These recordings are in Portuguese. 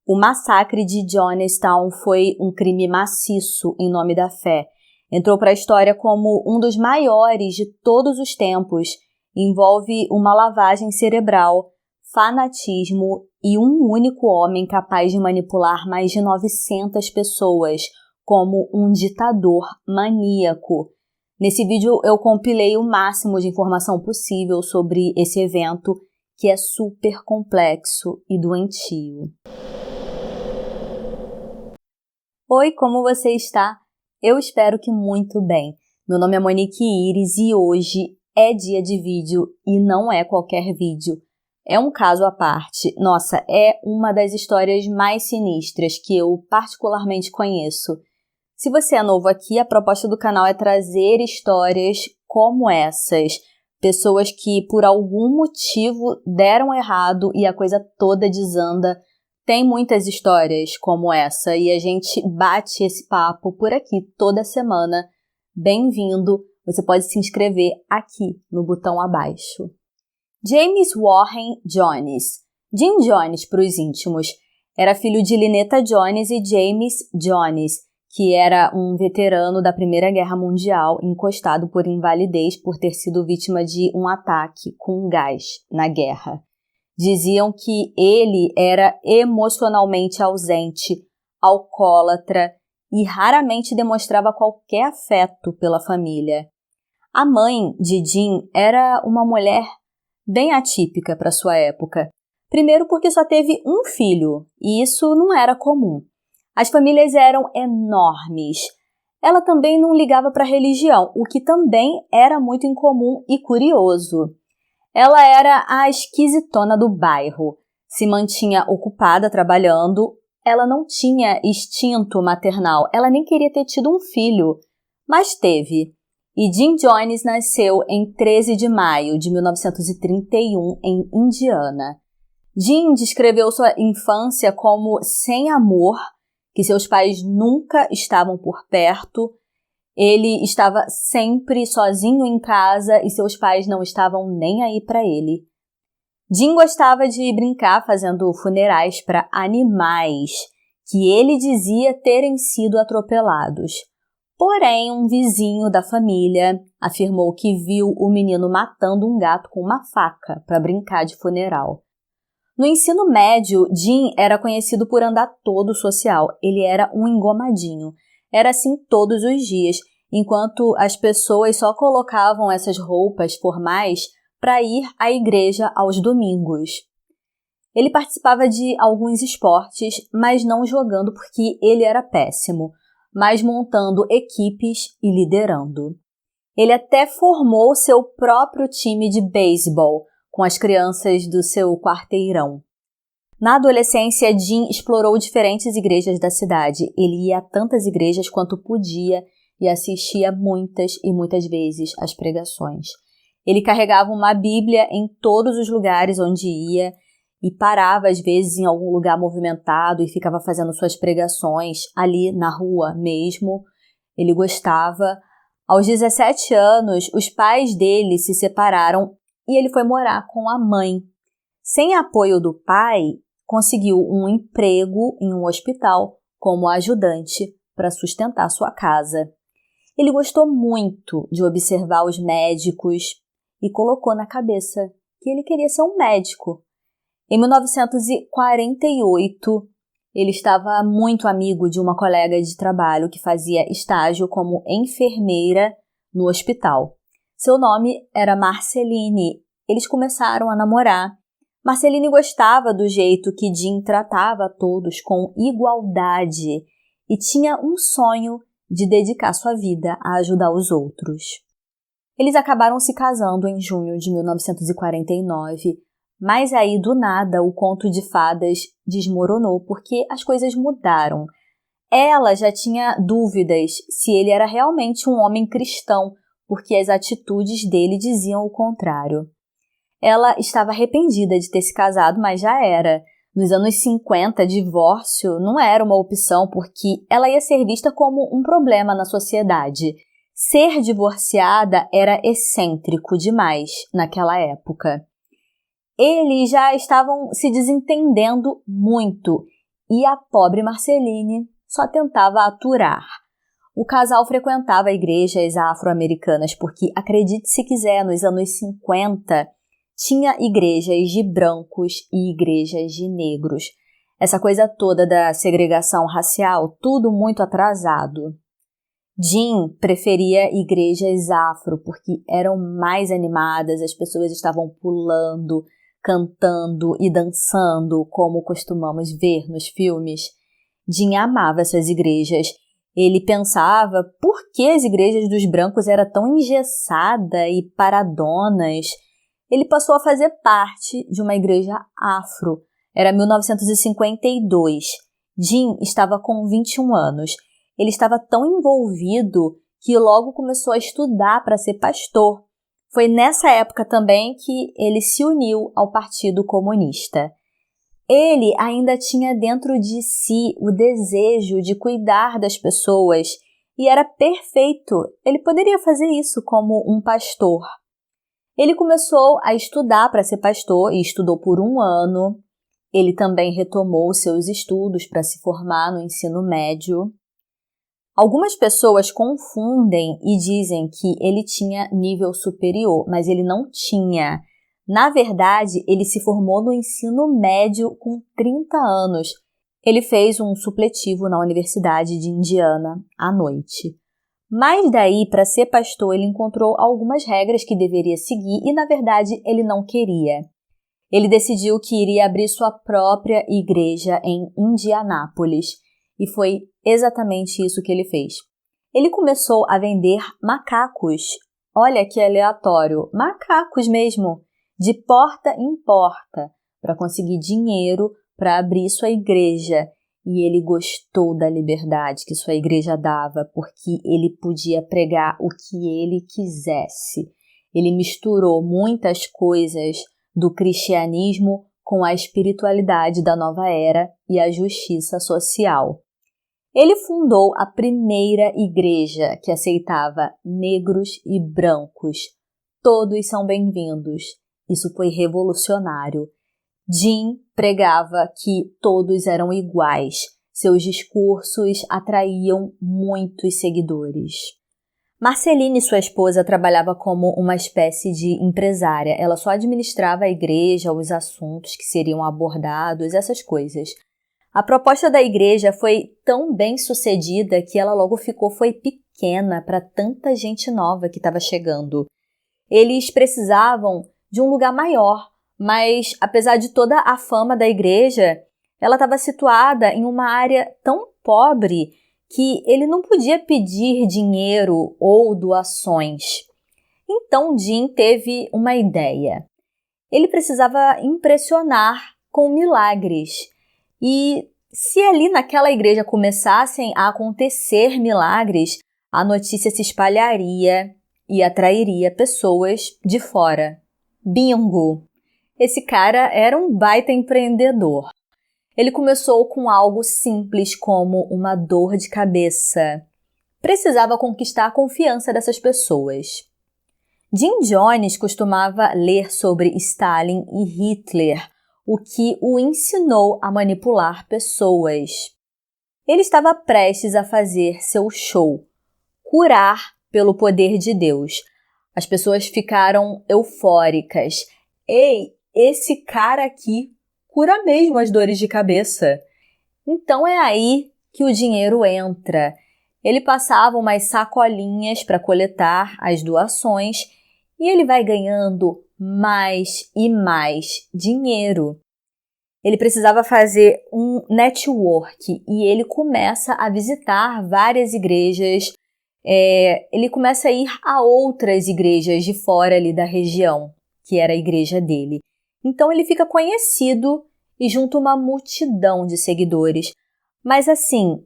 O massacre de Jonestown foi um crime maciço em nome da fé. Entrou para a história como um dos maiores de todos os tempos. Envolve uma lavagem cerebral, fanatismo e um único homem capaz de manipular mais de 900 pessoas, como um ditador maníaco. Nesse vídeo eu compilei o máximo de informação possível sobre esse evento, que é super complexo e doentio. Oi, como você está? Eu espero que muito bem. Meu nome é Monique Iris e hoje é dia de vídeo e não é qualquer vídeo. É um caso à parte. Nossa, é uma das histórias mais sinistras que eu particularmente conheço. Se você é novo aqui, a proposta do canal é trazer histórias como essas. Pessoas que por algum motivo deram errado e a coisa toda desanda. Tem muitas histórias como essa e a gente bate esse papo por aqui toda semana. Bem-vindo! Você pode se inscrever aqui no botão abaixo. James Warren Jones. Jim Jones para os íntimos. Era filho de Lynetta Jones e James Jones, que era um veterano da Primeira Guerra Mundial, encostado por invalidez por ter sido vítima de um ataque com gás na guerra. Diziam que ele era emocionalmente ausente, alcoólatra e raramente demonstrava qualquer afeto pela família. A mãe de Jim era uma mulher bem atípica para sua época. Primeiro porque só teve um filho, e isso não era comum. As famílias eram enormes. Ela também não ligava para a religião, o que também era muito incomum e curioso. Ela era a esquisitona do bairro, se mantinha ocupada trabalhando, ela não tinha instinto maternal, ela nem queria ter tido um filho, mas teve. E Jim Jones nasceu em 13 de maio de 1931 em Indiana. Jim descreveu sua infância como sem amor, que seus pais nunca estavam por perto. Ele estava sempre sozinho em casa e seus pais não estavam nem aí para ele. Jim gostava de brincar fazendo funerais para animais que ele dizia terem sido atropelados. Porém, um vizinho da família afirmou que viu o menino matando um gato com uma faca para brincar de funeral. No ensino médio, Jim era conhecido por andar todo social. Ele era um engomadinho. Era assim todos os dias, enquanto as pessoas só colocavam essas roupas formais para ir à igreja aos domingos. Ele participava de alguns esportes, mas não jogando porque ele era péssimo, mas montando equipes e liderando. Ele até formou seu próprio time de beisebol com as crianças do seu quarteirão. Na adolescência, Jim explorou diferentes igrejas da cidade. Ele ia a tantas igrejas quanto podia e assistia muitas e muitas vezes às pregações. Ele carregava uma Bíblia em todos os lugares onde ia e parava às vezes em algum lugar movimentado e ficava fazendo suas pregações ali na rua mesmo. Ele gostava. Aos 17 anos, os pais dele se separaram e ele foi morar com a mãe. Sem apoio do pai, conseguiu um emprego em um hospital como ajudante para sustentar sua casa. Ele gostou muito de observar os médicos e colocou na cabeça que ele queria ser um médico. Em 1948, ele estava muito amigo de uma colega de trabalho que fazia estágio como enfermeira no hospital. Seu nome era Marceline. Eles começaram a namorar. Marceline gostava do jeito que Jim tratava a todos com igualdade e tinha um sonho de dedicar sua vida a ajudar os outros. Eles acabaram se casando em junho de 1949, mas aí do nada o conto de fadas desmoronou porque as coisas mudaram. Ela já tinha dúvidas se ele era realmente um homem cristão, porque as atitudes dele diziam o contrário. Ela estava arrependida de ter se casado, mas já era. Nos anos 50, divórcio não era uma opção porque ela ia ser vista como um problema na sociedade. Ser divorciada era excêntrico demais naquela época. Eles já estavam se desentendendo muito e a pobre Marceline só tentava aturar. O casal frequentava igrejas afro-americanas porque, acredite se quiser, nos anos 50 tinha igrejas de brancos e igrejas de negros. Essa coisa toda da segregação racial, tudo muito atrasado. Jean preferia igrejas afro porque eram mais animadas, as pessoas estavam pulando, cantando e dançando, como costumamos ver nos filmes. Jean amava essas igrejas. Ele pensava por que as igrejas dos brancos eram tão engessadas e paradonas. Ele passou a fazer parte de uma igreja afro. Era 1952. Jean estava com 21 anos. Ele estava tão envolvido que logo começou a estudar para ser pastor. Foi nessa época também que ele se uniu ao Partido Comunista. Ele ainda tinha dentro de si o desejo de cuidar das pessoas e era perfeito. Ele poderia fazer isso como um pastor. Ele começou a estudar para ser pastor e estudou por 1 ano. Ele também retomou seus estudos para se formar no ensino médio. Algumas pessoas confundem e dizem que ele tinha nível superior, mas ele não tinha. Na verdade, ele se formou no ensino médio com 30 anos. Ele fez um supletivo na Universidade de Indiana à noite. Mas daí, para ser pastor, ele encontrou algumas regras que deveria seguir e, na verdade, ele não queria. Ele decidiu que iria abrir sua própria igreja em Indianápolis e foi exatamente isso que ele fez. Ele começou a vender macacos. Olha que aleatório, macacos mesmo, de porta em porta, para conseguir dinheiro para abrir sua igreja. E ele gostou da liberdade que sua igreja dava, porque ele podia pregar o que ele quisesse. Ele misturou muitas coisas do cristianismo com a espiritualidade da nova era e a justiça social. Ele fundou a primeira igreja que aceitava negros e brancos. Todos são bem-vindos. Isso foi revolucionário. Jean pregava que todos eram iguais. Seus discursos atraíam muitos seguidores. Marceline, sua esposa, trabalhava como uma espécie de empresária. Ela só administrava a igreja, os assuntos que seriam abordados, essas coisas. A proposta da igreja foi tão bem sucedida que ela logo foi pequena para tanta gente nova que estava chegando. Eles precisavam de um lugar maior, mas apesar de toda a fama da igreja, ela estava situada em uma área tão pobre que ele não podia pedir dinheiro ou doações. Então Jean teve uma ideia. Ele precisava impressionar com milagres. E se ali naquela igreja começassem a acontecer milagres, a notícia se espalharia e atrairia pessoas de fora. Bingo! Esse cara era um baita empreendedor. Ele começou com algo simples como uma dor de cabeça. Precisava conquistar a confiança dessas pessoas. Jim Jones costumava ler sobre Stalin e Hitler, o que o ensinou a manipular pessoas. Ele estava prestes a fazer seu show, curar pelo poder de Deus. As pessoas ficaram eufóricas. Ei, esse cara aqui cura mesmo as dores de cabeça. Então é aí que o dinheiro entra. Ele passava umas sacolinhas para coletar as doações e ele vai ganhando mais e mais dinheiro. Ele precisava fazer um network e ele começa a visitar várias igrejas. Ele começa a ir a outras igrejas de fora ali da região, que era a igreja dele. Então ele fica conhecido e junta uma multidão de seguidores. Mas assim,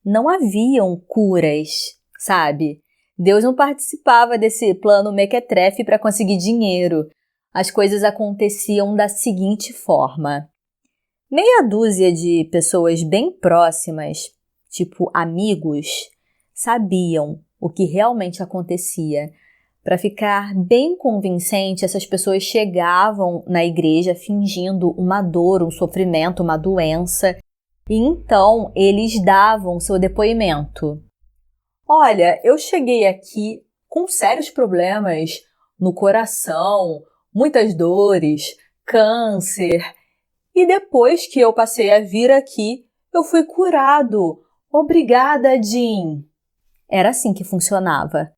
não haviam curas, sabe? Deus não participava desse plano mequetrefe para conseguir dinheiro. As coisas aconteciam da seguinte forma. Meia dúzia de pessoas bem próximas, tipo amigos, sabiam o que realmente acontecia. Para ficar bem convincente, essas pessoas chegavam na igreja fingindo uma dor, um sofrimento, uma doença E então eles davam seu depoimento. Olha, eu cheguei aqui com sérios problemas no coração, muitas dores, câncer. E depois que eu passei a vir aqui, eu fui curado. Obrigada, Jim. Era assim que funcionava.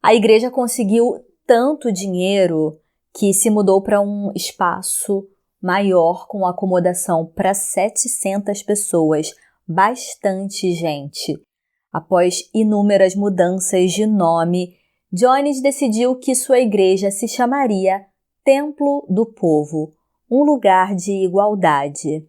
A igreja conseguiu tanto dinheiro que se mudou para um espaço maior com acomodação para 700 pessoas, bastante gente. Após inúmeras mudanças de nome, Jones decidiu que sua igreja se chamaria Templo do Povo, um lugar de igualdade.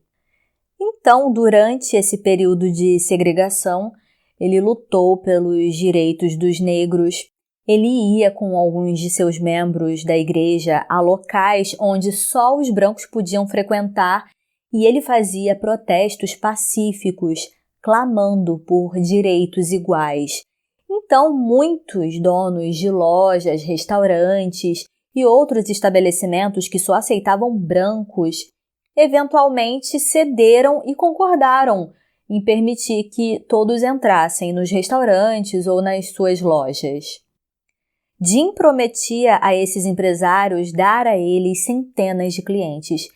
Então, durante esse período de segregação, ele lutou pelos direitos dos negros. Ele ia com alguns de seus membros da igreja a locais onde só os brancos podiam frequentar e ele fazia protestos pacíficos, clamando por direitos iguais. Então, muitos donos de lojas, restaurantes e outros estabelecimentos que só aceitavam brancos, eventualmente cederam e concordaram em permitir que todos entrassem nos restaurantes ou nas suas lojas. Jim prometia a esses empresários dar a eles centenas de clientes.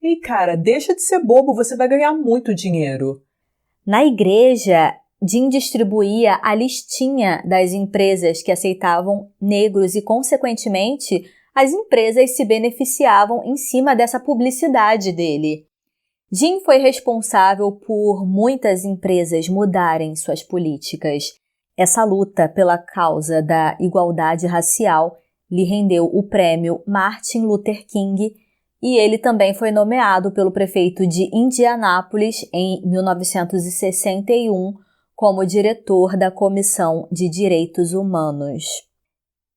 Ei, cara, deixa de ser bobo, você vai ganhar muito dinheiro. Na igreja, Jim distribuía a listinha das empresas que aceitavam negros e, consequentemente, as empresas se beneficiavam em cima dessa publicidade dele. Jim foi responsável por muitas empresas mudarem suas políticas. Essa luta pela causa da igualdade racial lhe rendeu o prêmio Martin Luther King e ele também foi nomeado pelo prefeito de Indianápolis em 1961 como diretor da Comissão de Direitos Humanos.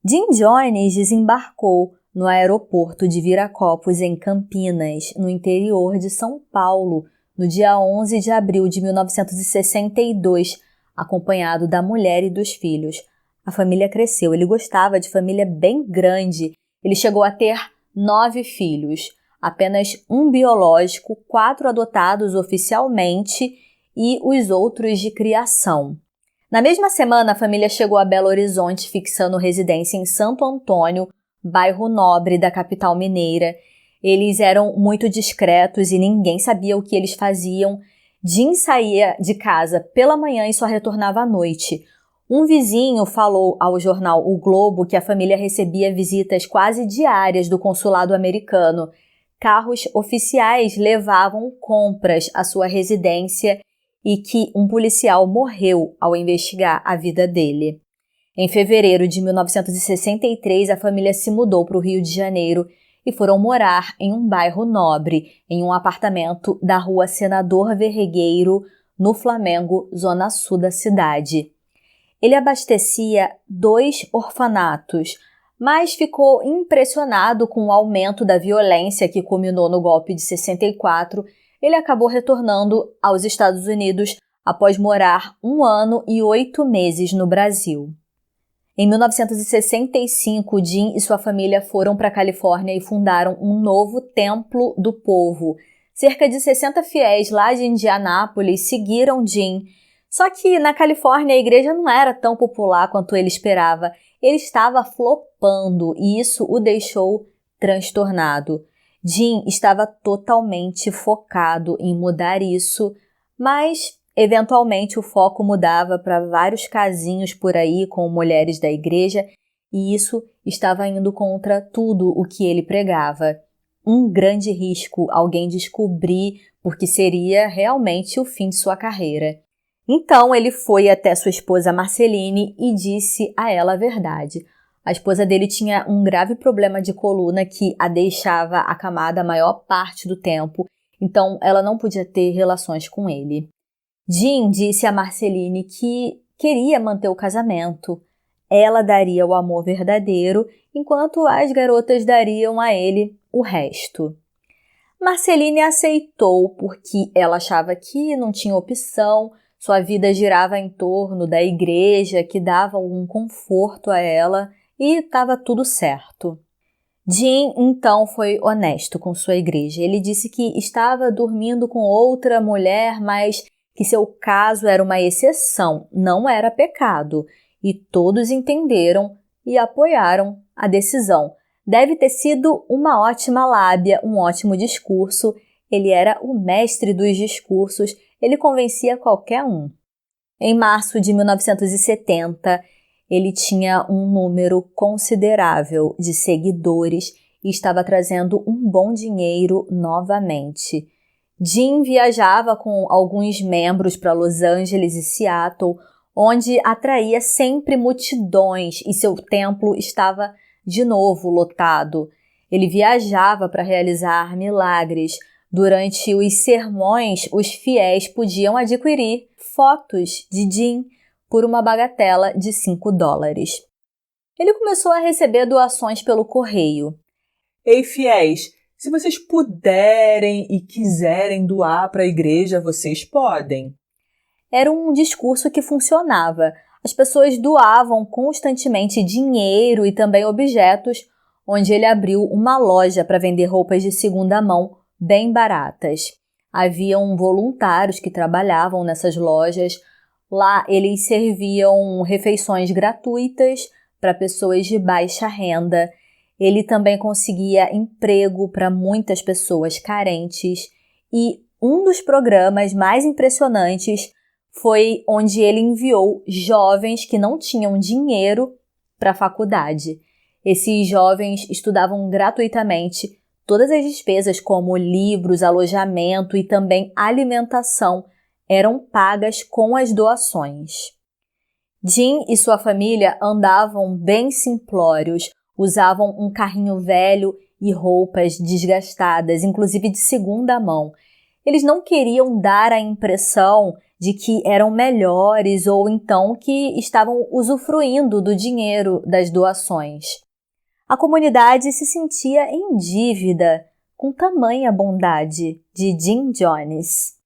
Jim Jones desembarcou no aeroporto de Viracopos, em Campinas, no interior de São Paulo, no dia 11 de abril de 1962, acompanhado da mulher e dos filhos. A família cresceu, ele gostava de família bem grande. Ele chegou a ter 9 filhos, apenas um biológico, 4 adotados oficialmente e os outros de criação. Na mesma semana, a família chegou a Belo Horizonte, fixando residência em Santo Antônio, bairro nobre da capital mineira. Eles eram muito discretos e ninguém sabia o que eles faziam. Jim saía de casa pela manhã e só retornava à noite. Um vizinho falou ao jornal O Globo que a família recebia visitas quase diárias do consulado americano. Carros oficiais levavam compras à sua residência e que um policial morreu ao investigar a vida dele. Em fevereiro de 1963, a família se mudou para o Rio de Janeiro e foram morar em um bairro nobre, em um apartamento da rua Senador Verregueiro, no Flamengo, zona sul da cidade. Ele abastecia 2 orfanatos, mas ficou impressionado com o aumento da violência que culminou no golpe de 64. Ele acabou retornando aos Estados Unidos após morar 1 ano e 8 meses no Brasil. Em 1965, Jim e sua família foram para a Califórnia e fundaram um novo Templo do Povo. Cerca de 60 fiéis lá de Indianápolis seguiram Jim. Só que na Califórnia a igreja não era tão popular quanto ele esperava. Ele estava flopando e isso o deixou transtornado. Jim estava totalmente focado em mudar isso, mas eventualmente o foco mudava para vários casinhos por aí com mulheres da igreja e isso estava indo contra tudo o que ele pregava. Um grande risco alguém descobrir, porque seria realmente o fim de sua carreira. Então ele foi até sua esposa Marceline e disse a ela a verdade. A esposa dele tinha um grave problema de coluna que a deixava acamada a maior parte do tempo, então ela não podia ter relações com ele. Jim disse a Marceline que queria manter o casamento. Ela daria o amor verdadeiro, enquanto as garotas dariam a ele o resto. Marceline aceitou porque ela achava que não tinha opção, sua vida girava em torno da igreja que dava algum conforto a ela e estava tudo certo. Jim, então, foi honesto com sua igreja. Ele disse que estava dormindo com outra mulher, mas que seu caso era uma exceção, não era pecado. E todos entenderam e apoiaram a decisão. Deve ter sido uma ótima lábia, um ótimo discurso. Ele era o mestre dos discursos, ele convencia qualquer um. Em março de 1970, ele tinha um número considerável de seguidores e estava trazendo um bom dinheiro novamente. Jim viajava com alguns membros para Los Angeles e Seattle, onde atraía sempre multidões e seu templo estava de novo lotado. Ele viajava para realizar milagres. Durante os sermões, os fiéis podiam adquirir fotos de Jim por uma bagatela de $5. Ele começou a receber doações pelo correio. Ei, fiéis, se vocês puderem e quiserem doar para a igreja, vocês podem. Era um discurso que funcionava. As pessoas doavam constantemente dinheiro e também objetos, onde ele abriu uma loja para vender roupas de segunda mão bem baratas. Haviam voluntários que trabalhavam nessas lojas. Lá eles serviam refeições gratuitas para pessoas de baixa renda. Ele também conseguia emprego para muitas pessoas carentes. E um dos programas mais impressionantes foi onde ele enviou jovens que não tinham dinheiro para a faculdade. Esses jovens estudavam gratuitamente. Todas as despesas, como livros, alojamento e também alimentação, eram pagas com as doações. Jim e sua família andavam bem simplórios, usavam um carrinho velho e roupas desgastadas, inclusive de segunda mão. Eles não queriam dar a impressão de que eram melhores ou então que estavam usufruindo do dinheiro das doações. A comunidade se sentia em dívida com tamanha bondade de Jim Jones.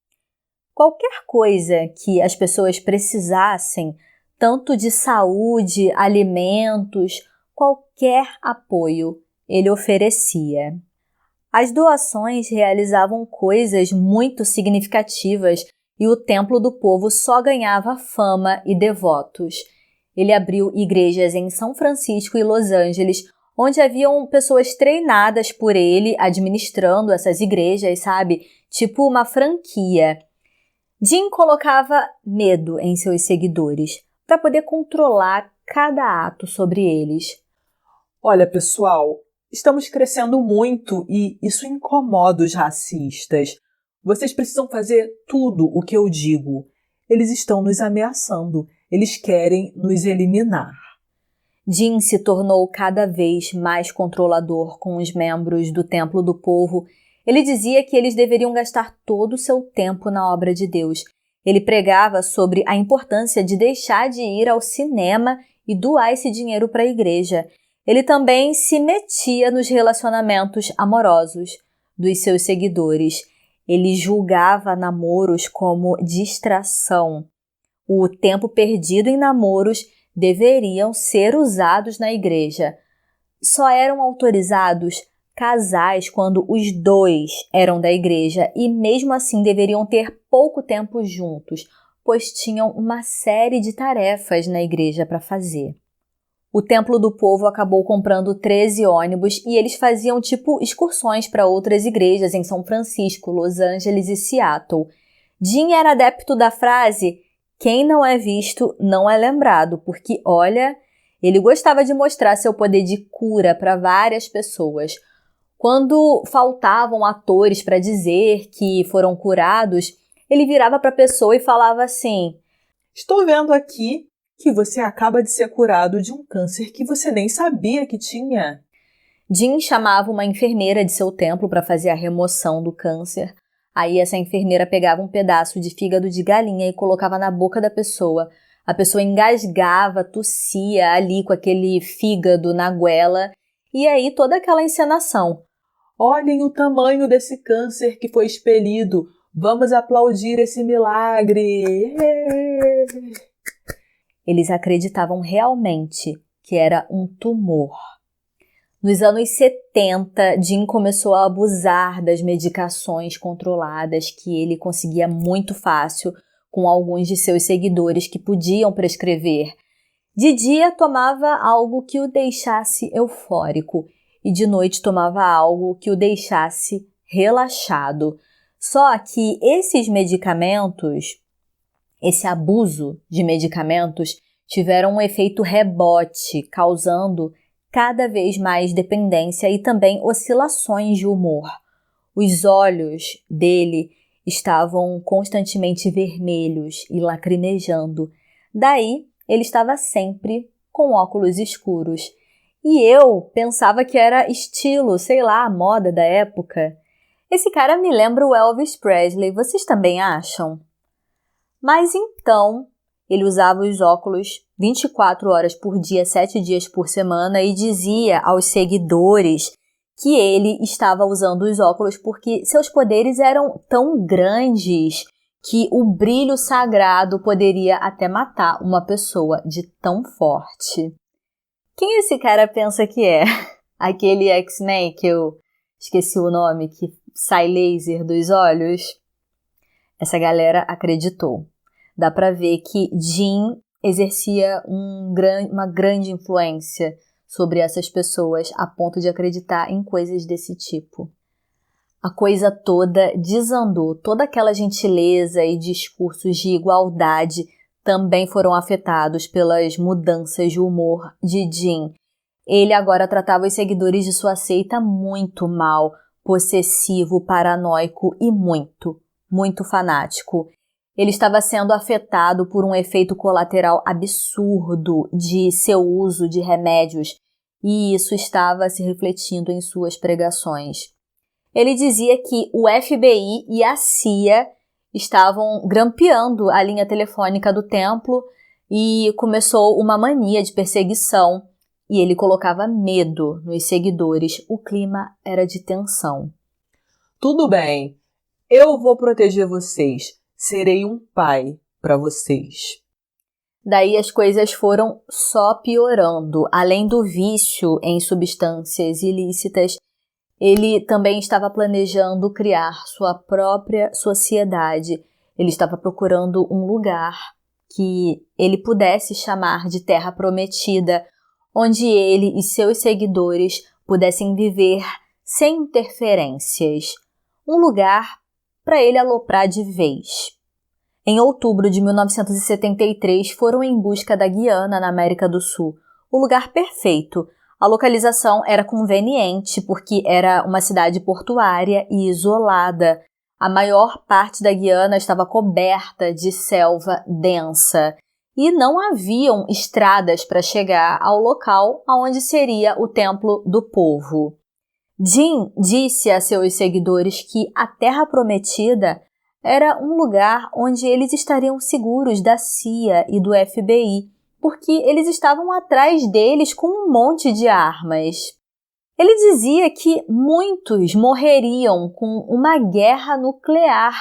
Qualquer coisa que as pessoas precisassem, tanto de saúde, alimentos, qualquer apoio, ele oferecia. As doações realizavam coisas muito significativas e o Templo do Povo só ganhava fama e devotos. Ele abriu igrejas em São Francisco e Los Angeles, onde haviam pessoas treinadas por ele administrando essas igrejas, sabe? Tipo uma franquia. Jim colocava medo em seus seguidores para poder controlar cada ato sobre eles. Olha, pessoal, estamos crescendo muito e isso incomoda os racistas. Vocês precisam fazer tudo o que eu digo. Eles estão nos ameaçando. Eles querem nos eliminar. Jim se tornou cada vez mais controlador com os membros do Templo do Povo. Ele dizia que eles deveriam gastar todo o seu tempo na obra de Deus. Ele pregava sobre a importância de deixar de ir ao cinema e doar esse dinheiro para a igreja. Ele também se metia nos relacionamentos amorosos dos seus seguidores. Ele julgava namoros como distração. O tempo perdido em namoros deveriam ser usados na igreja. Só eram autorizados casais quando os dois eram da igreja e mesmo assim deveriam ter pouco tempo juntos, pois tinham uma série de tarefas na igreja para fazer. O Templo do Povo acabou comprando 13 ônibus e eles faziam tipo excursões para outras igrejas em São Francisco, Los Angeles e Seattle. Jim era adepto da frase "quem não é visto não é lembrado", porque, olha, ele gostava de mostrar seu poder de cura para várias pessoas. Quando faltavam atores para dizer que foram curados, ele virava para a pessoa e falava assim: "Estou vendo aqui que você acaba de ser curado de um câncer que você nem sabia que tinha." Jim chamava uma enfermeira de seu templo para fazer a remoção do câncer. Aí essa enfermeira pegava um pedaço de fígado de galinha e colocava na boca da pessoa. A pessoa engasgava, tossia ali com aquele fígado na goela. E aí toda aquela encenação. "Olhem o tamanho desse câncer que foi expelido. Vamos aplaudir esse milagre." Eles acreditavam realmente que era um tumor. Nos anos 70, Jim começou a abusar das medicações controladas que ele conseguia muito fácil com alguns de seus seguidores que podiam prescrever. De dia tomava algo que o deixasse eufórico e de noite tomava algo que o deixasse relaxado. Só que esses medicamentos, esse abuso de medicamentos, tiveram um efeito rebote, causando cada vez mais dependência e também oscilações de humor. Os olhos dele estavam constantemente vermelhos e lacrimejando. Daí, ele estava sempre com óculos escuros. E eu pensava que era estilo, sei lá, a moda da época. Esse cara me lembra o Elvis Presley, vocês também acham? Mas então, ele usava os óculos 24 horas por dia, 7 dias por semana e dizia aos seguidores que ele estava usando os óculos porque seus poderes eram tão grandes que o brilho sagrado poderia até matar uma pessoa de tão forte. Quem esse cara pensa que é? Aquele X-Men que eu esqueci o nome, que sai laser dos olhos? Essa galera acreditou. Dá pra ver que Jim exercia uma grande influência sobre essas pessoas a ponto de acreditar em coisas desse tipo. A coisa toda desandou, toda aquela gentileza e discursos de igualdade também foram afetados pelas mudanças de humor de Jim. Ele agora tratava os seguidores de sua seita muito mal, possessivo, paranoico e muito fanático. Ele estava sendo afetado por um efeito colateral absurdo de seu uso de remédios e isso estava se refletindo em suas pregações. Ele dizia que o FBI e a CIA estavam grampeando a linha telefônica do templo e começou uma mania de perseguição e ele colocava medo nos seguidores. O clima era de tensão. Tudo bem, eu vou proteger vocês. Serei um pai para vocês. Daí as coisas foram só piorando. Além do vício em substâncias ilícitas, ele também estava planejando criar sua própria sociedade. Ele estava procurando um lugar que ele pudesse chamar de Terra Prometida, onde ele e seus seguidores pudessem viver sem interferências. Um lugar para ele aloprar de vez. Em outubro de 1973, foram em busca da Guiana, na América do Sul. O lugar perfeito. A localização era conveniente porque era uma cidade portuária e isolada. A maior parte da Guiana estava coberta de selva densa e não haviam estradas para chegar ao local onde seria o Templo do Povo. Jim disse a seus seguidores que a Terra Prometida era um lugar onde eles estariam seguros da CIA e do FBI, porque eles estavam atrás deles com um monte de armas. Ele dizia que muitos morreriam com uma guerra nuclear,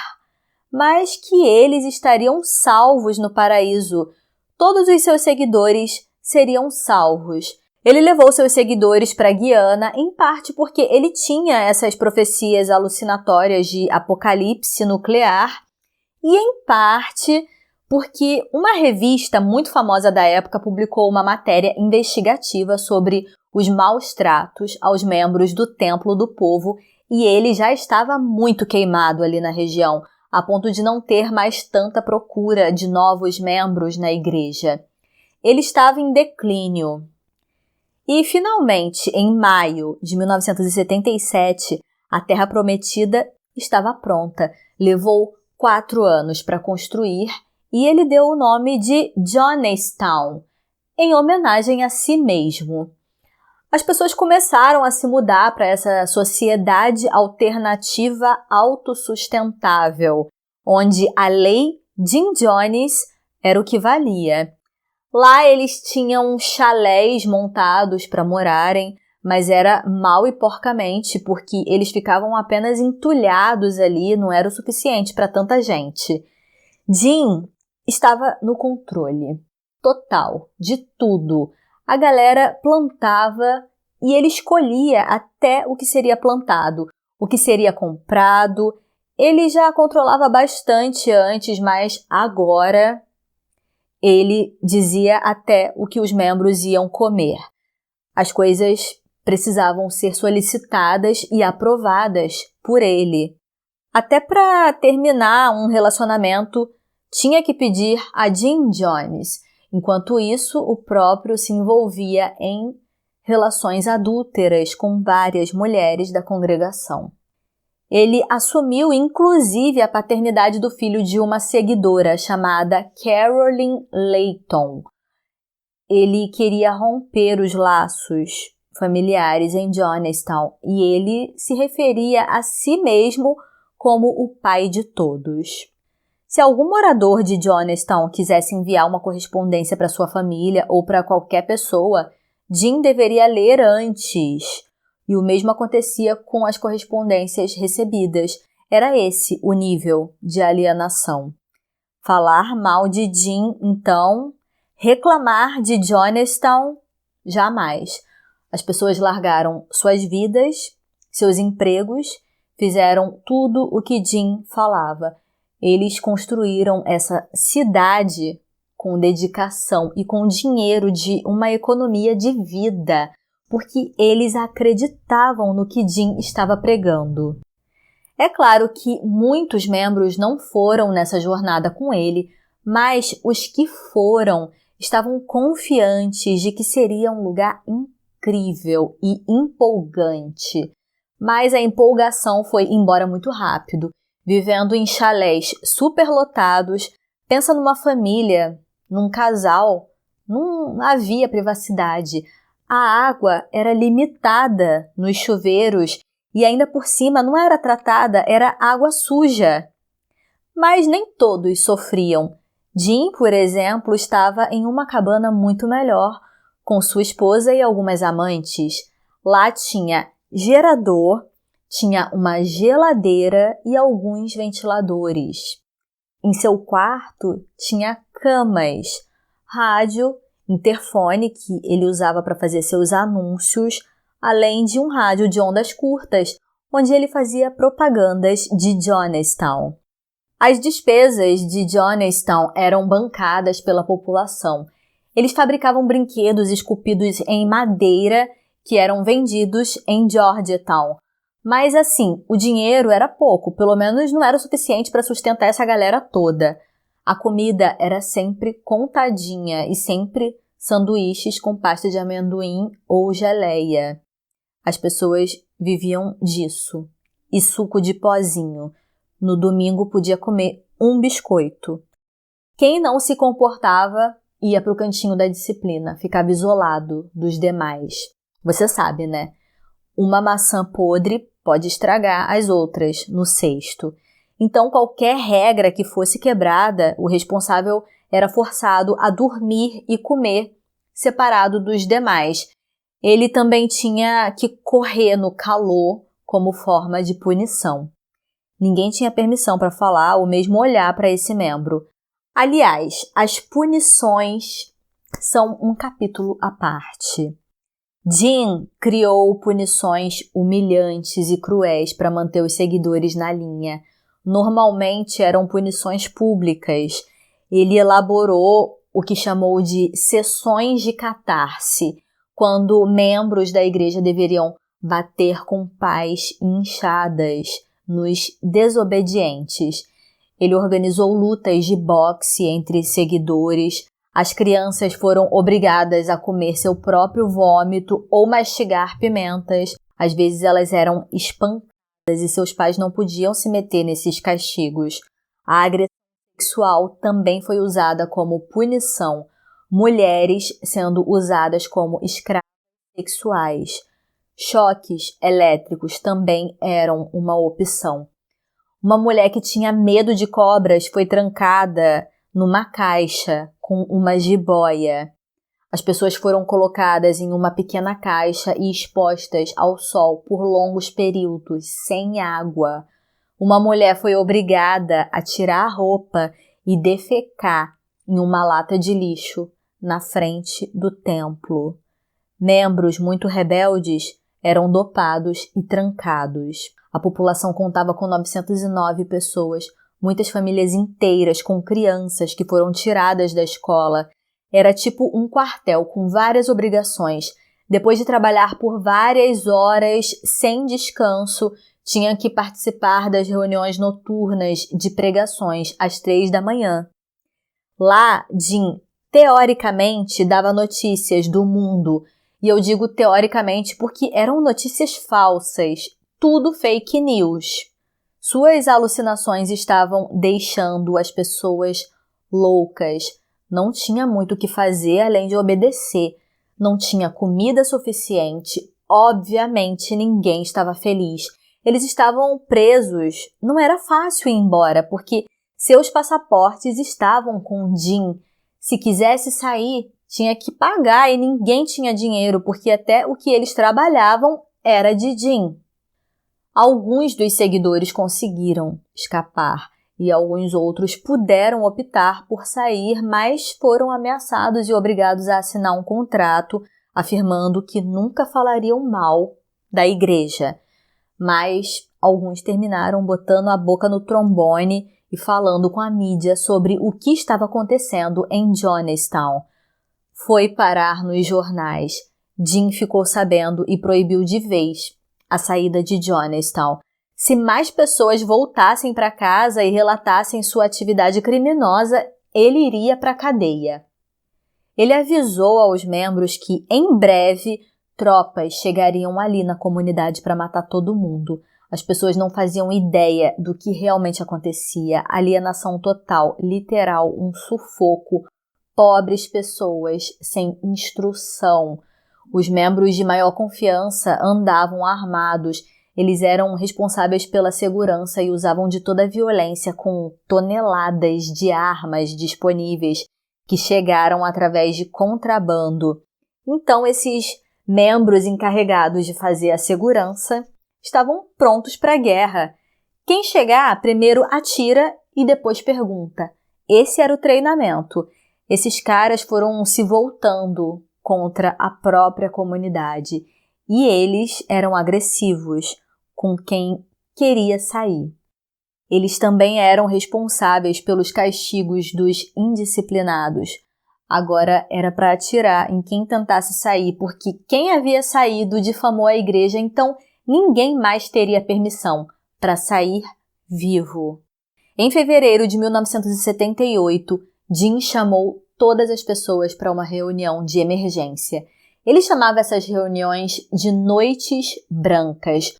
mas que eles estariam salvos no paraíso. Todos os seus seguidores seriam salvos. Ele levou seus seguidores para Guiana, em parte porque ele tinha essas profecias alucinatórias de apocalipse nuclear e em parte porque uma revista muito famosa da época publicou uma matéria investigativa sobre os maus tratos aos membros do Templo do Povo e ele já estava muito queimado ali na região, a ponto de não ter mais tanta procura de novos membros na igreja. Ele estava em declínio. E, finalmente, em maio de 1977, a Terra Prometida estava pronta. Levou 4 anos para construir e ele deu o nome de Jonestown, em homenagem a si mesmo. As pessoas começaram a se mudar para essa sociedade alternativa autossustentável, onde a lei Jim Jones era o que valia. Lá eles tinham chalés montados para morarem, mas era mal e porcamente, porque eles ficavam apenas entulhados ali, não era o suficiente para tanta gente. Jim estava no controle total de tudo. A galera plantava e ele escolhia até o que seria plantado, o que seria comprado. Ele já controlava bastante antes, mas agora ele dizia até o que os membros iam comer. As coisas precisavam ser solicitadas e aprovadas por ele. Até para terminar um relacionamento, tinha que pedir a Jim Jones. Enquanto isso, o próprio se envolvia em relações adúlteras com várias mulheres da congregação. Ele assumiu, inclusive, a paternidade do filho de uma seguidora chamada Carolyn Layton. Ele queria romper os laços familiares em Jonestown e ele se referia a si mesmo como o pai de todos. Se algum morador de Jonestown quisesse enviar uma correspondência para sua família ou para qualquer pessoa, Jim deveria ler antes. E o mesmo acontecia com as correspondências recebidas. Era esse o nível de alienação. Falar mal de Jim, então, reclamar de Jonestown, jamais. As pessoas largaram suas vidas, seus empregos, fizeram tudo o que Jim falava. Eles construíram essa cidade com dedicação e com dinheiro de uma economia de vida, porque eles acreditavam no que Jim estava pregando. É claro que muitos membros não foram nessa jornada com ele, mas os que foram estavam confiantes de que seria um lugar incrível e empolgante. Mas a empolgação foi embora muito rápido. Vivendo em chalés superlotados, pensa numa família, num casal, não havia privacidade. A água era limitada nos chuveiros e ainda por cima não era tratada, era água suja. Mas nem todos sofriam. Jim, por exemplo, estava em uma cabana muito melhor, com sua esposa e algumas amantes. Lá tinha gerador, tinha uma geladeira e alguns ventiladores. Em seu quarto tinha camas, rádio, interfone que ele usava para fazer seus anúncios, além de um rádio de ondas curtas, onde ele fazia propagandas de Jonestown. As despesas de Jonestown eram bancadas pela população. Eles fabricavam brinquedos esculpidos em madeira que eram vendidos em Georgetown. Mas assim, o dinheiro era pouco, pelo menos não era o suficiente para sustentar essa galera toda. A comida era sempre contadinha e sempre sanduíches com pasta de amendoim ou geleia. As pessoas viviam disso. E suco de pozinho. No domingo podia comer um biscoito. Quem não se comportava ia para o cantinho da disciplina, ficava isolado dos demais. Você sabe, né? Uma maçã podre pode estragar as outras no cesto. Então, qualquer regra que fosse quebrada, o responsável era forçado a dormir e comer separado dos demais. Ele também tinha que correr no calor como forma de punição. Ninguém tinha permissão para falar ou mesmo olhar para esse membro. Aliás, as punições são um capítulo à parte. Jim criou punições humilhantes e cruéis para manter os seguidores na linha. Normalmente eram punições públicas. Ele elaborou o que chamou de sessões de catarse, quando membros da igreja deveriam bater com pás e inchadas nos desobedientes. Ele organizou lutas de boxe entre seguidores. As crianças foram obrigadas a comer seu próprio vômito ou mastigar pimentas. Às vezes elas eram espancadas e seus pais não podiam se meter nesses castigos. A agressão sexual também foi usada como punição. Mulheres sendo usadas como escravas sexuais. Choques elétricos também eram uma opção. Uma mulher que tinha medo de cobras foi trancada numa caixa com uma jiboia. As pessoas foram colocadas em uma pequena caixa e expostas ao sol por longos períodos, sem água. Uma mulher foi obrigada a tirar a roupa e defecar em uma lata de lixo na frente do templo. Membros muito rebeldes eram dopados e trancados. A população contava com 909 pessoas, muitas famílias inteiras com crianças que foram tiradas da escola. Era tipo um quartel com várias obrigações. Depois de trabalhar por várias horas sem descanso, tinha que participar das reuniões noturnas de pregações às 3 da manhã. Lá, Jim, teoricamente, dava notícias do mundo. E eu digo teoricamente porque eram notícias falsas, tudo fake news. Suas alucinações estavam deixando as pessoas loucas. Não tinha muito o que fazer além de obedecer. Não tinha comida suficiente. Obviamente, ninguém estava feliz. Eles estavam presos. Não era fácil ir embora, porque seus passaportes estavam com Jim. Se quisesse sair, tinha que pagar e ninguém tinha dinheiro, porque até o que eles trabalhavam era de Jim. Alguns dos seguidores conseguiram escapar e alguns outros puderam optar por sair, mas foram ameaçados e obrigados a assinar um contrato afirmando que nunca falariam mal da igreja. Mas alguns terminaram botando a boca no trombone e falando com a mídia sobre o que estava acontecendo em Jonestown. Foi parar nos jornais. Jim ficou sabendo e proibiu de vez a saída de Jonestown. Se mais pessoas voltassem para casa e relatassem sua atividade criminosa, ele iria para a cadeia. Ele avisou aos membros que, em breve, tropas chegariam ali na comunidade para matar todo mundo. As pessoas não faziam ideia do que realmente acontecia. Alienação total, literal, um sufoco. Pobres pessoas sem instrução. Os membros de maior confiança andavam armados. Eles eram responsáveis pela segurança e usavam de toda a violência com toneladas de armas disponíveis que chegaram através de contrabando. Então, esses membros encarregados de fazer a segurança estavam prontos para a guerra. Quem chegar primeiro atira e depois pergunta. Esse era o treinamento. Esses caras foram se voltando contra a própria comunidade e eles eram agressivos com quem queria sair. Eles também eram responsáveis pelos castigos dos indisciplinados. Agora era para atirar em quem tentasse sair, porque quem havia saído difamou a igreja, então ninguém mais teria permissão para sair vivo. Em fevereiro de 1978, Jim chamou todas as pessoas para uma reunião de emergência. Ele chamava essas reuniões de noites brancas,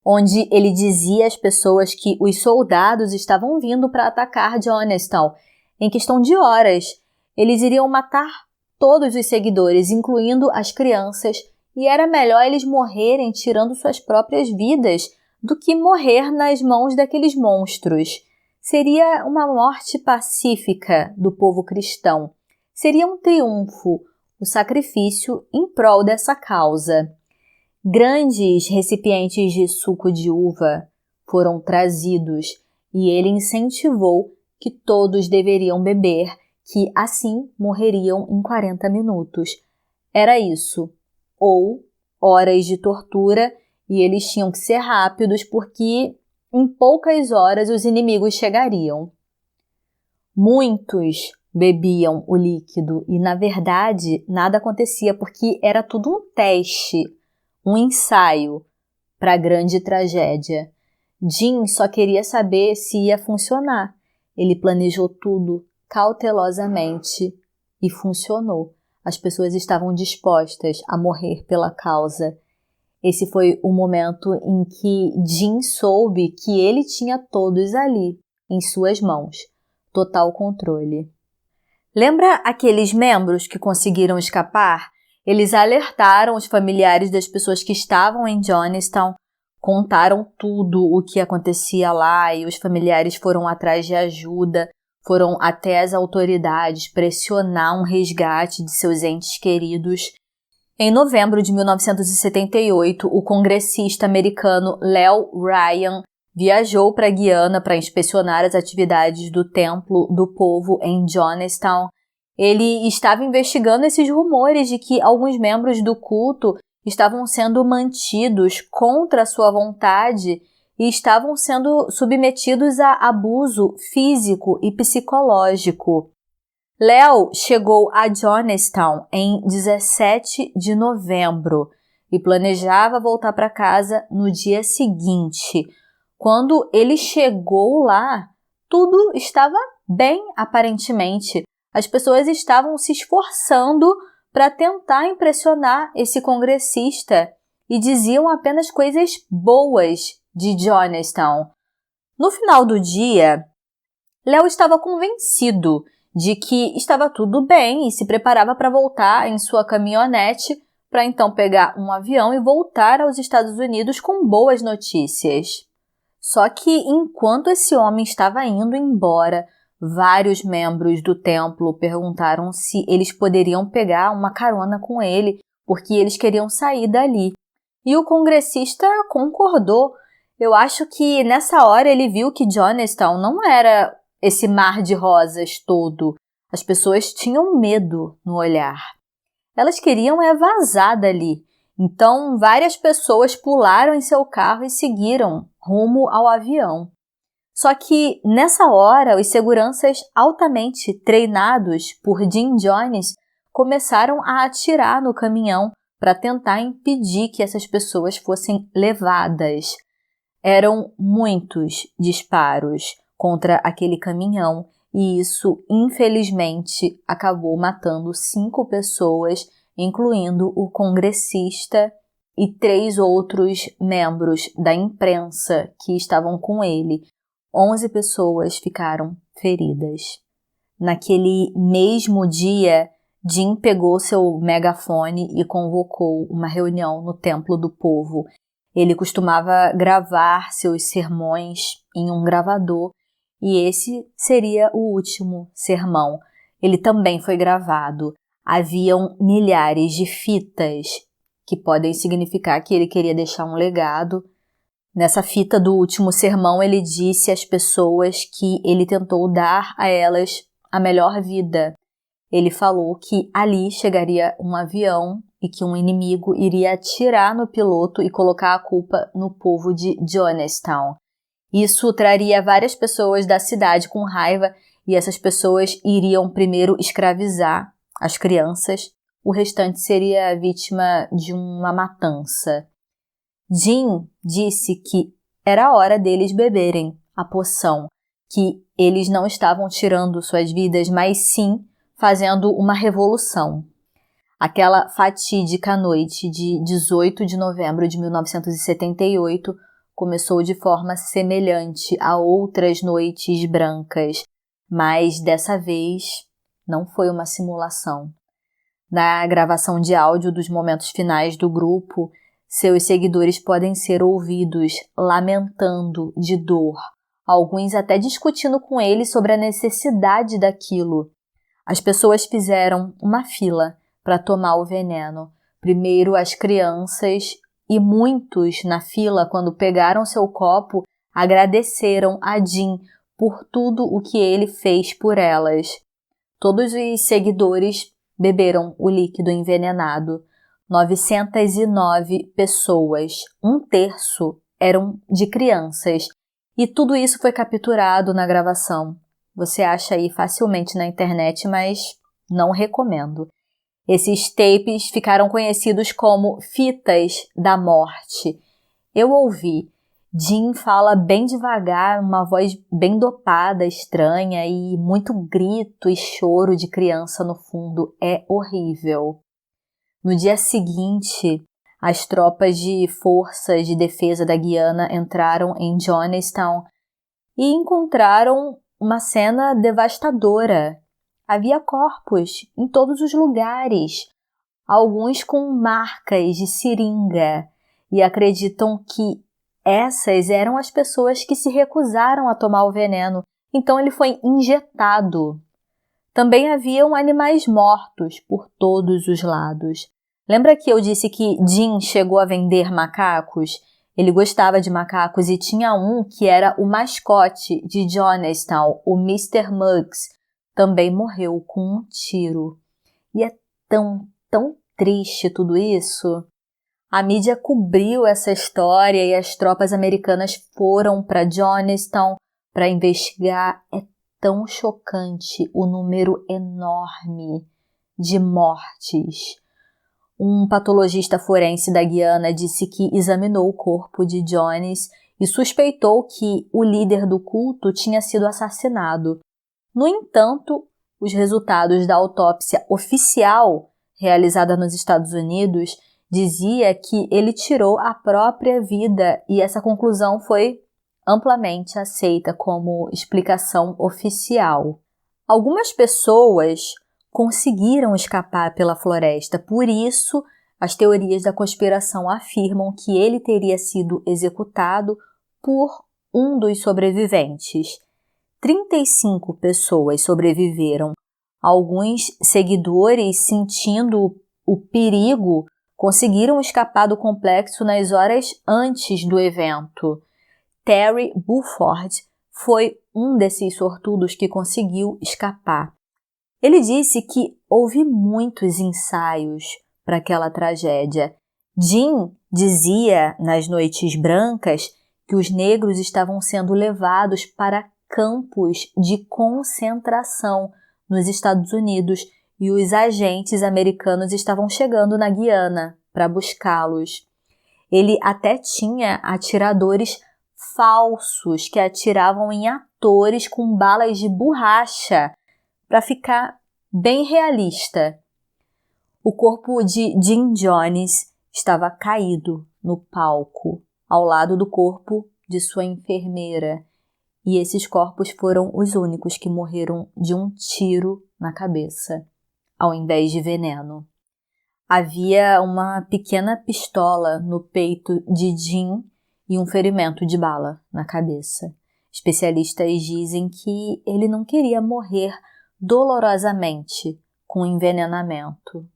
onde ele dizia às pessoas que os soldados estavam vindo para atacar Jonestown. Em questão de horas, eles iriam matar todos os seguidores, incluindo as crianças, e era melhor eles morrerem tirando suas próprias vidas do que morrer nas mãos daqueles monstros. Seria uma morte pacífica do povo cristão. Seria um triunfo, o sacrifício em prol dessa causa. Grandes recipientes de suco de uva foram trazidos e ele incentivou que todos deveriam beber, que assim morreriam em 40 minutos. Era isso, ou horas de tortura, e eles tinham que ser rápidos porque em poucas horas os inimigos chegariam. Muitos bebiam o líquido e, na verdade, nada acontecia porque era tudo um teste, um ensaio para a grande tragédia. Jim só queria saber se ia funcionar. Ele planejou tudo cautelosamente e funcionou. As pessoas estavam dispostas a morrer pela causa. Esse foi o momento em que Jim soube que ele tinha todos ali, em suas mãos. Total controle. Lembra aqueles membros que conseguiram escapar? Eles alertaram os familiares das pessoas que estavam em Jonestown, contaram tudo o que acontecia lá e os familiares foram atrás de ajuda, foram até as autoridades pressionar um resgate de seus entes queridos. Em novembro de 1978, o congressista americano Leo Ryan viajou para Guiana para inspecionar as atividades do Templo do Povo em Jonestown. Ele estava investigando esses rumores de que alguns membros do culto estavam sendo mantidos contra a sua vontade e estavam sendo submetidos a abuso físico e psicológico. Léo chegou a Jonestown em 17 de novembro e planejava voltar para casa no dia seguinte. Quando ele chegou lá, tudo estava bem aparentemente. As pessoas estavam se esforçando para tentar impressionar esse congressista e diziam apenas coisas boas de Jonestown. No final do dia, Léo estava convencido de que estava tudo bem e se preparava para voltar em sua caminhonete para então pegar um avião e voltar aos Estados Unidos com boas notícias. Só que enquanto esse homem estava indo embora, vários membros do templo perguntaram se eles poderiam pegar uma carona com ele, porque eles queriam sair dali. E o congressista concordou. Eu acho que nessa hora ele viu que Jonestown não era esse mar de rosas todo. As pessoas tinham medo no olhar. Elas queriam vazar dali. Então, várias pessoas pularam em seu carro e seguiram rumo ao avião. Só que, nessa hora, os seguranças altamente treinados por Jim Jones começaram a atirar no caminhão para tentar impedir que essas pessoas fossem levadas. Eram muitos disparos contra aquele caminhão e isso, infelizmente, acabou matando 5 pessoas, incluindo o congressista e 3 outros membros da imprensa que estavam com ele. 11 pessoas ficaram feridas. Naquele mesmo dia, Jim pegou seu megafone e convocou uma reunião no Templo do Povo. Ele costumava gravar seus sermões em um gravador e esse seria o último sermão. Ele também foi gravado. Haviam milhares de fitas que podem significar que ele queria deixar um legado. Nessa fita do último sermão, ele disse às pessoas que ele tentou dar a elas a melhor vida. Ele falou que ali chegaria um avião e que um inimigo iria atirar no piloto e colocar a culpa no povo de Jonestown. Isso traria várias pessoas da cidade com raiva e essas pessoas iriam primeiro escravizar as crianças, o restante seria vítima de uma matança. Jim disse que era a hora deles beberem a poção, que eles não estavam tirando suas vidas, mas sim fazendo uma revolução. Aquela fatídica noite de 18 de novembro de 1978 começou de forma semelhante a outras noites brancas, mas dessa vez não foi uma simulação. Na gravação de áudio dos momentos finais do grupo, seus seguidores podem ser ouvidos lamentando de dor, alguns até discutindo com ele sobre a necessidade daquilo. As pessoas fizeram uma fila para tomar o veneno. Primeiro as crianças e muitos na fila, quando pegaram seu copo, agradeceram a Jim por tudo o que ele fez por elas. Todos os seguidores beberam o líquido envenenado. 909 pessoas, 1/3 eram de crianças. E tudo isso foi capturado na gravação. Você acha aí facilmente na internet, mas não recomendo. Esses tapes ficaram conhecidos como fitas da morte. Eu ouvi. Jim fala bem devagar, uma voz bem dopada, estranha e muito grito e choro de criança no fundo. É horrível. No dia seguinte, as tropas de forças de defesa da Guiana entraram em Jonestown e encontraram uma cena devastadora. Havia corpos em todos os lugares, alguns com marcas de seringa, e acreditam que essas eram as pessoas que se recusaram a tomar o veneno, então ele foi injetado. Também haviam animais mortos por todos os lados. Lembra que eu disse que Jim chegou a vender macacos? Ele gostava de macacos e tinha um que era o mascote de Jonestown, o Mr. Muggs. também morreu com um tiro. E é tão triste tudo isso. A mídia cobriu essa história e as tropas americanas foram para Johnstown para investigar. É tão chocante o número enorme de mortes. Um patologista forense da Guiana disse que examinou o corpo de Jones e suspeitou que o líder do culto tinha sido assassinado. No entanto, os resultados da autópsia oficial realizada nos Estados Unidos dizia que ele tirou a própria vida e essa conclusão foi amplamente aceita como explicação oficial. Algumas pessoas conseguiram escapar pela floresta, por isso as teorias da conspiração afirmam que ele teria sido executado por um dos sobreviventes. 35 pessoas sobreviveram. Alguns seguidores, sentindo o perigo, conseguiram escapar do complexo nas horas antes do evento. Terry Buford foi um desses sortudos que conseguiu escapar. Ele disse que houve muitos ensaios para aquela tragédia. Jim dizia nas noites brancas que os negros estavam sendo levados para campos de concentração nos Estados Unidos e os agentes americanos estavam chegando na Guiana para buscá-los. Ele até tinha atiradores falsos que atiravam em atores com balas de borracha para ficar bem realista. O corpo de Jim Jones estava caído no palco, ao lado do corpo de sua enfermeira, e esses corpos foram os únicos que morreram de um tiro na cabeça, ao invés de veneno. Havia uma pequena pistola no peito de Jim e um ferimento de bala na cabeça. Especialistas dizem que ele não queria morrer dolorosamente com envenenamento.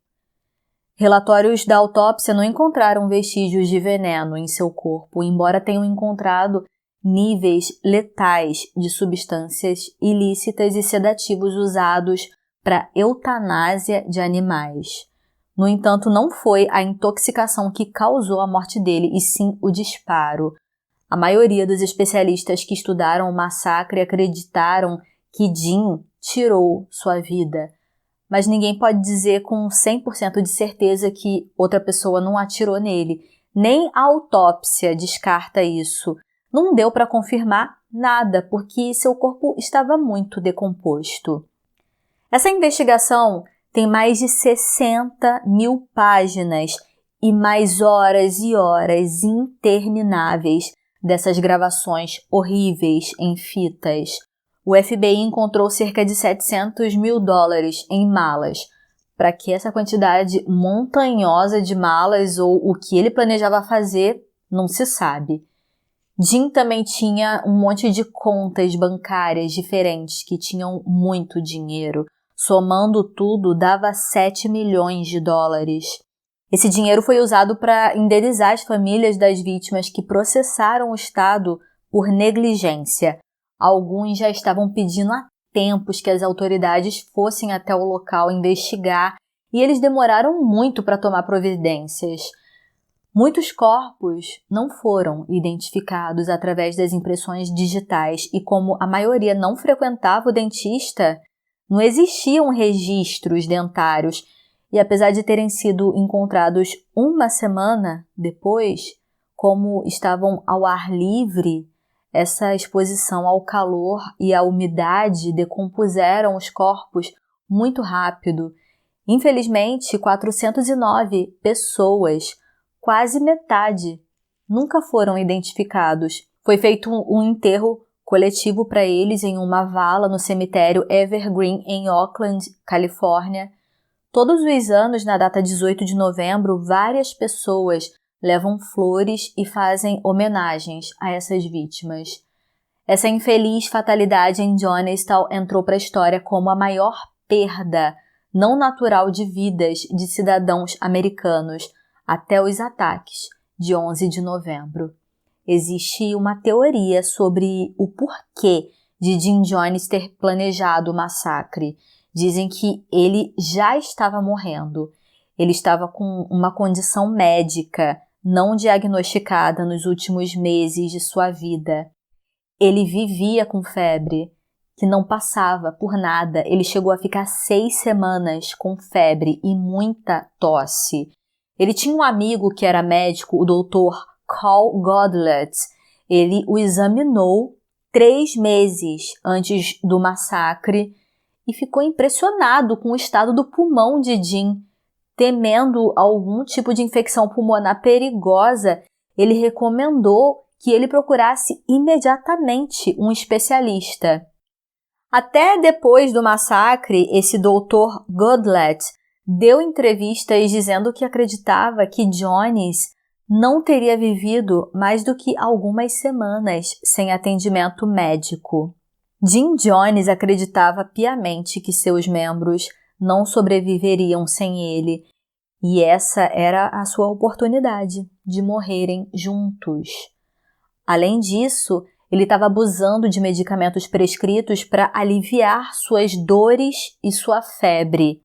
Relatórios da autópsia não encontraram vestígios de veneno em seu corpo, embora tenham encontrado níveis letais de substâncias ilícitas e sedativos usados para eutanásia de animais. No entanto, não foi a intoxicação que causou a morte dele, e sim o disparo. A maioria dos especialistas que estudaram o massacre acreditaram que Jim tirou sua vida, mas ninguém pode dizer com 100% de certeza que outra pessoa não atirou nele. Nem a autópsia descarta isso. Não deu para confirmar nada, porque seu corpo estava muito decomposto. Essa investigação tem mais de 60.000 páginas e mais horas e horas intermináveis dessas gravações horríveis em fitas. O FBI encontrou cerca de $700 mil em malas. Para que essa quantidade montanhosa de malas ou o que ele planejava fazer, não se sabe. Jim também tinha um monte de contas bancárias diferentes que tinham muito dinheiro. Somando tudo, dava $7 milhões. Esse dinheiro foi usado para indenizar as famílias das vítimas que processaram o Estado por negligência. Alguns já estavam pedindo há tempos que as autoridades fossem até o local investigar e eles demoraram muito para tomar providências. Muitos corpos não foram identificados através das impressões digitais e como a maioria não frequentava o dentista, não existiam registros dentários e apesar de terem sido encontrados uma semana depois, como estavam ao ar livre, essa exposição ao calor e à umidade decompuseram os corpos muito rápido. Infelizmente, 409 pessoas, quase metade, nunca foram identificados. Foi feito um enterro coletivo para eles em uma vala no cemitério Evergreen, em Oakland, Califórnia. Todos os anos, na data 18 de novembro, várias pessoas levam flores e fazem homenagens a essas vítimas. Essa infeliz fatalidade em Johnstown entrou para a história como a maior perda não natural de vidas de cidadãos americanos até os ataques de 11 de novembro. Existe uma teoria sobre o porquê de Jim Jones ter planejado o massacre. Dizem que ele já estava morrendo. Ele estava com uma condição médica não diagnosticada nos últimos meses de sua vida. Ele vivia com febre, que não passava por nada. Ele chegou a ficar 6 semanas com febre e muita tosse. Ele tinha um amigo que era médico, o Dr. Carl Gottlieb. Ele o examinou 3 meses antes do massacre e ficou impressionado com o estado do pulmão de Jim. Temendo algum tipo de infecção pulmonar perigosa, ele recomendou que ele procurasse imediatamente um especialista. Até depois do massacre, esse Dr. Gottlieb deu entrevistas dizendo que acreditava que Jones não teria vivido mais do que algumas semanas sem atendimento médico. Jim Jones acreditava piamente que seus membros não sobreviveriam sem ele, e essa era a sua oportunidade de morrerem juntos. Além disso, ele estava abusando de medicamentos prescritos para aliviar suas dores e sua febre.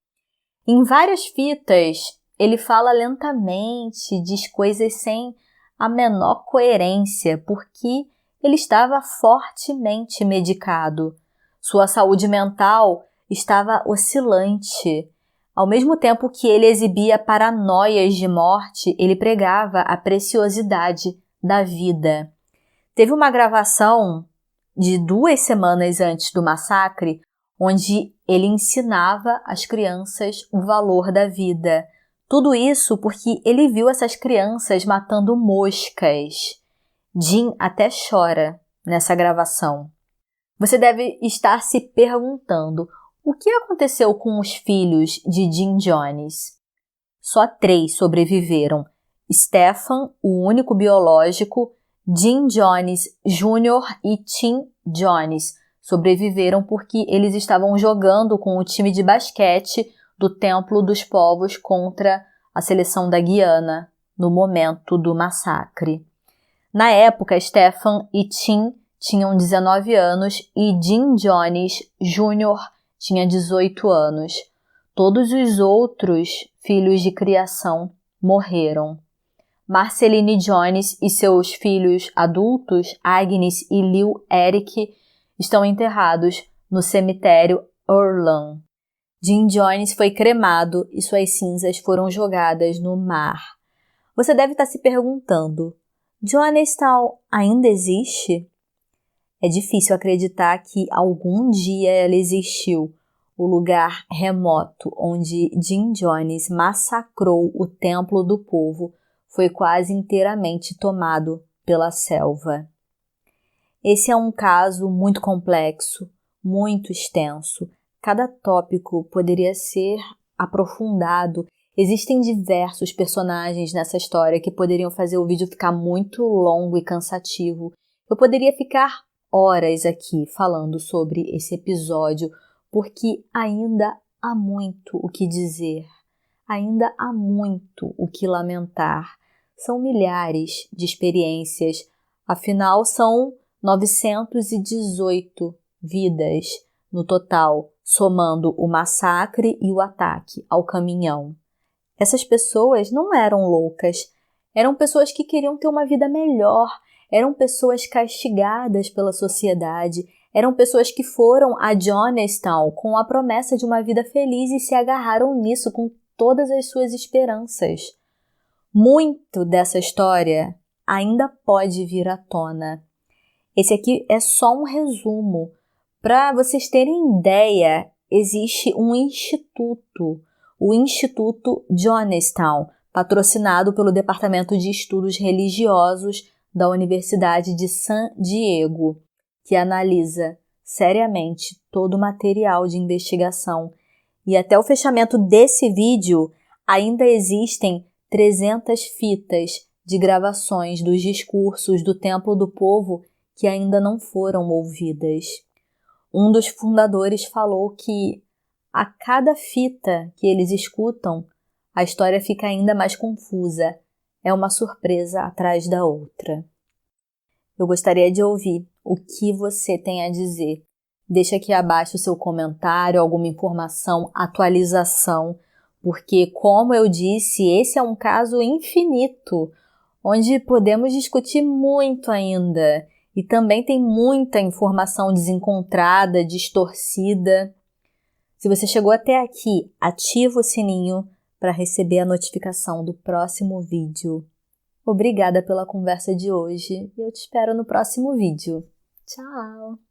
Em várias fitas, ele fala lentamente, diz coisas sem a menor coerência, porque ele estava fortemente medicado. Sua saúde mental estava oscilante. Ao mesmo tempo que ele exibia paranoias de morte, ele pregava a preciosidade da vida. Teve uma gravação de 2 semanas antes do massacre, onde ele ensinava às crianças o valor da vida. Tudo isso porque ele viu essas crianças matando moscas. Jim até chora nessa gravação. Você deve estar se perguntando: o que aconteceu com os filhos de Jim Jones? Só 3 sobreviveram. Stephen, o único biológico, Jim Jones Jr. e Tim Jones sobreviveram porque eles estavam jogando com o time de basquete do Templo dos Povos contra a seleção da Guiana no momento do massacre. Na época, Stephen e Tim tinham 19 anos e Jim Jones Jr. tinha 18 anos. Todos os outros filhos de criação morreram. Marceline Jones e seus filhos adultos, Agnes e Lil Eric, estão enterrados no cemitério Orland. Jim Jones foi cremado e suas cinzas foram jogadas no mar. Você deve estar se perguntando: Jonestown ainda existe? É difícil acreditar que algum dia ela existiu. O lugar remoto onde Jim Jones massacrou o Templo do Povo foi quase inteiramente tomado pela selva. Esse é um caso muito complexo, muito extenso. Cada tópico poderia ser aprofundado. Existem diversos personagens nessa história que poderiam fazer o vídeo ficar muito longo e cansativo. Eu poderia ficar horas aqui falando sobre esse episódio, porque ainda há muito o que dizer, ainda há muito o que lamentar. São milhares de experiências, afinal são 918 vidas no total, somando o massacre e o ataque ao caminhão. Essas pessoas não eram loucas, eram pessoas que queriam ter uma vida melhor, eram pessoas castigadas pela sociedade, eram pessoas que foram a Jonestown com a promessa de uma vida feliz e se agarraram nisso com todas as suas esperanças. Muito dessa história ainda pode vir à tona. Esse aqui é só um resumo. Para vocês terem ideia, existe um instituto, o Instituto Jonestown, patrocinado pelo Departamento de Estudos Religiosos da Universidade de San Diego, que analisa seriamente todo o material de investigação. E até o fechamento desse vídeo, ainda existem 300 fitas de gravações dos discursos do Templo do Povo que ainda não foram ouvidas. Um dos fundadores falou que a cada fita que eles escutam, a história fica ainda mais confusa. É uma surpresa atrás da outra. Eu gostaria de ouvir o que você tem a dizer Deixa aqui abaixo o seu comentário, alguma informação, atualização, porque, como eu disse, esse é um caso infinito, onde podemos discutir muito ainda. E também tem muita informação desencontrada, distorcida. Se você chegou até aqui, ativa o sininho para receber a notificação do próximo vídeo. Obrigada pela conversa de hoje e eu te espero no próximo vídeo. Tchau!